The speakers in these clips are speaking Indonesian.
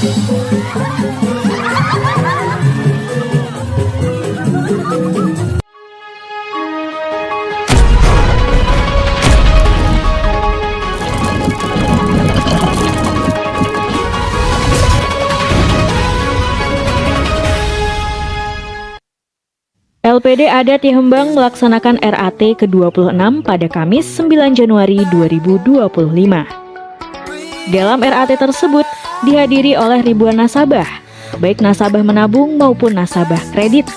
LPD Adat Yehembang melaksanakan RAT ke-26 pada Kamis 9 Januari 2025. Dalam RAT tersebut dihadiri oleh ribuan nasabah, baik nasabah menabung maupun nasabah kredit.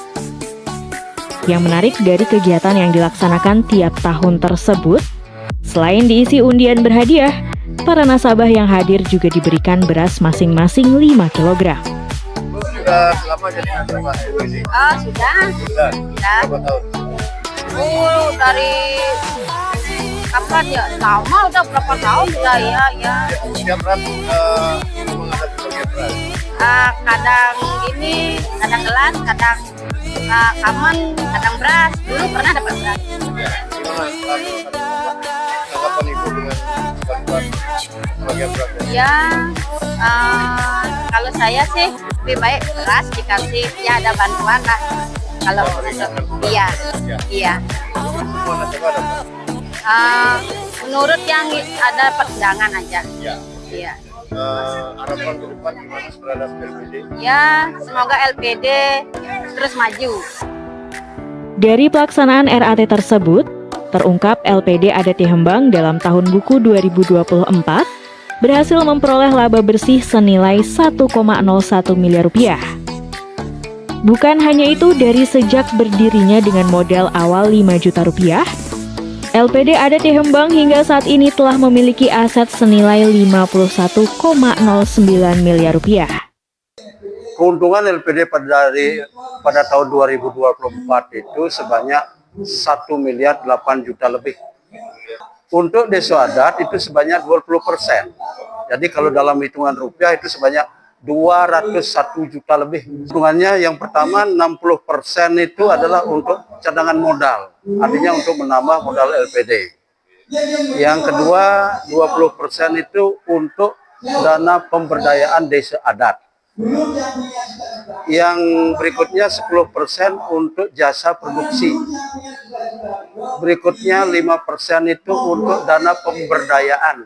Yang menarik dari kegiatan yang dilaksanakan tiap tahun tersebut, selain diisi undian berhadiah, para nasabah yang hadir juga diberikan beras masing-masing 5 kg. Sudah lama jadi nasabah LPD? Sudah. Berapa tahun? Dari kapan ya? Lama udah berapa tahun sudah ya. Setiap RAT memang ada bagian beras? Kadang ini, kadang gelas, kadang kamen, kadang beras. Dulu pernah dapat beras. Gimana tanggapan Ibu dengan bantuan bagian beras? Ya, kalau saya sih lebih baik beras dikasih, ya ada bantuan lah. Kalau untuk iya. Semua nasabah dapat? Menurut yang ada perundangan aja. Iya. Harapan ke depan gimana terhadap LPD? Ya, semoga LPD terus maju. Dari pelaksanaan RAT tersebut, terungkap LPD Adat Yehembang dalam tahun buku 2024 berhasil memperoleh laba bersih senilai 1,01 miliar rupiah. Bukan hanya itu, dari sejak berdirinya dengan modal awal 5 juta rupiah, LPD Adat Yehembang hingga saat ini telah memiliki aset senilai 51,09 miliar rupiah. Keuntungan LPD pada tahun 2024 itu sebanyak 1 miliar 8 juta lebih. Untuk desa adat itu sebanyak 20%. Jadi kalau dalam hitungan rupiah itu sebanyak 201 juta lebih. Hitungannya yang pertama 60% itu adalah untuk cadangan modal. Artinya untuk menambah modal LPD. Yang kedua 20% itu untuk dana pemberdayaan desa adat. Yang berikutnya 10% untuk jasa produksi. Berikutnya 5% itu untuk dana pemberdayaan.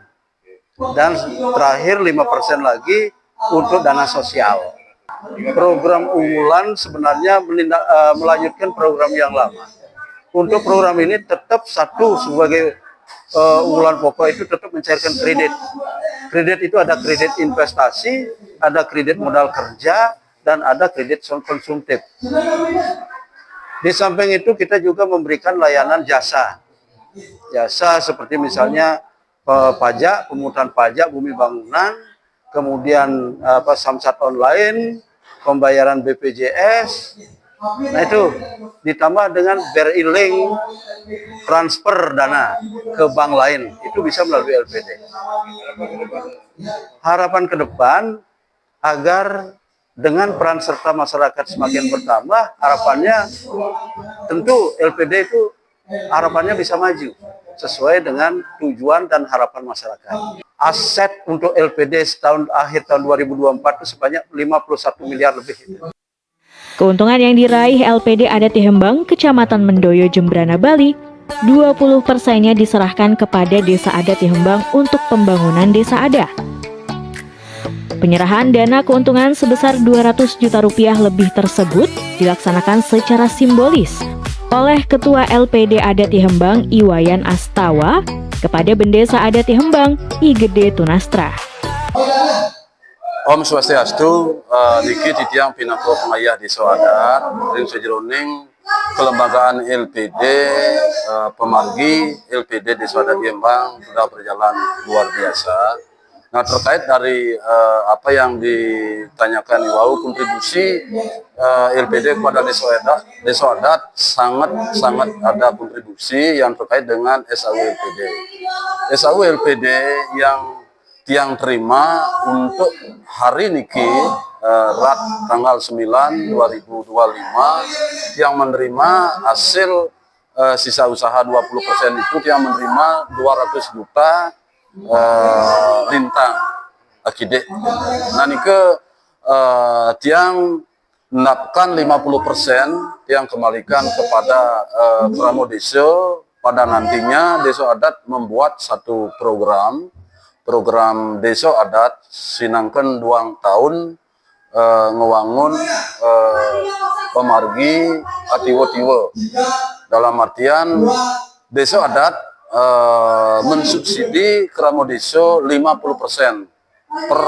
Dan terakhir 5% lagi untuk dana sosial. Program unggulan sebenarnya melanjutkan program yang lama. Untuk program ini tetap satu sebagai unggulan pokok itu tetap mencairkan kredit. Kredit itu ada kredit investasi, ada kredit modal kerja, dan ada kredit konsumtif. Di samping itu kita juga memberikan layanan jasa. Jasa seperti misalnya pajak, pemungutan pajak, bumi bangunan, kemudian samsat online, pembayaran BPJS. Nah itu ditambah dengan BRI Link, transfer dana ke bank lain, itu bisa melalui LPD. Harapan ke depan agar dengan peran serta masyarakat semakin bertambah, harapannya tentu LPD itu harapannya bisa maju sesuai dengan tujuan dan harapan masyarakat. Aset untuk LPD setahun akhir tahun 2024 itu sebanyak 51 miliar lebih. Keuntungan yang diraih LPD Adat Yehembang Kecamatan Mendoyo, Jembrana, Bali, 20%-nya diserahkan kepada Desa Adat Yehembang untuk pembangunan desa adat. Penyerahan dana keuntungan sebesar 200 juta rupiah lebih tersebut dilaksanakan secara simbolis oleh Ketua LPD Adat Yehembang Iwayan Astawa kepada Bendesa Adat Yehembang I Gede Tunastra. Om Swastiastu, niki titiang pinako pengayah di Soadat, ring sejeroning kelembagaan LPD, pemargi LPD di Soadat Yehembang sudah berjalan luar biasa. Nah terkait dari apa yang ditanyakan Iwau, kontribusi LPD kepada desa adat sangat ada kontribusi yang terkait dengan SAU LPD. SAU LPD yang tiang terima untuk hari niki RAT tanggal 9 2025 yang menerima hasil sisa usaha 20% itu yang menerima 200 juta lintang akide. Nah nike tiang mendapatkan 50% tiang kembalikan kepada Kramo Deso. Pada nantinya Deso Adat membuat satu program Deso Adat sinangkan 2 tahun ngewangun pemargi atiwo-tiwo. Dalam artian Deso Adat mensubsidi Kramo Deso 50% per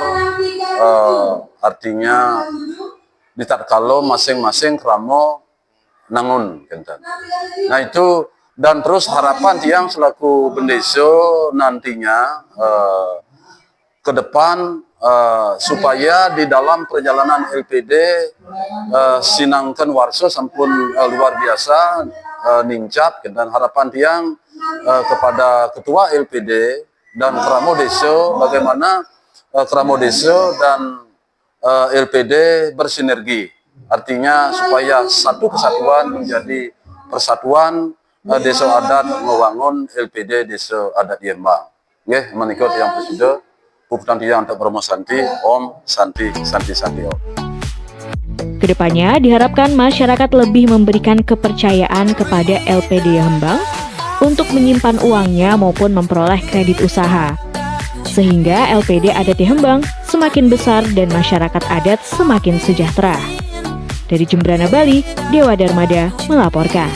artinya di tatkala masing-masing kramo nangun. Nah itu, dan terus harapan tiang selaku bendeso nantinya ke depan supaya di dalam perjalanan LPD sinangkan warso sampun luar biasa nincap, dan harapan tiang kepada ketua LPD dan Kramo Deso bagaimana Kramo Deso dan LPD bersinergi, artinya supaya satu kesatuan menjadi persatuan Deso Adat membangun LPD Deso Adat Yembang. Nggih, menika tiyang presida, puputan tiyang untuk Bromo Santi, Om Santi Santi Santi Om. Kedepannya diharapkan masyarakat lebih memberikan kepercayaan kepada LPD Hembang untuk menyimpan uangnya maupun memperoleh kredit usaha, sehingga LPD Adat Hembang semakin besar dan masyarakat adat semakin sejahtera. Dari Jembrana, Bali, Dewa Darmada melaporkan.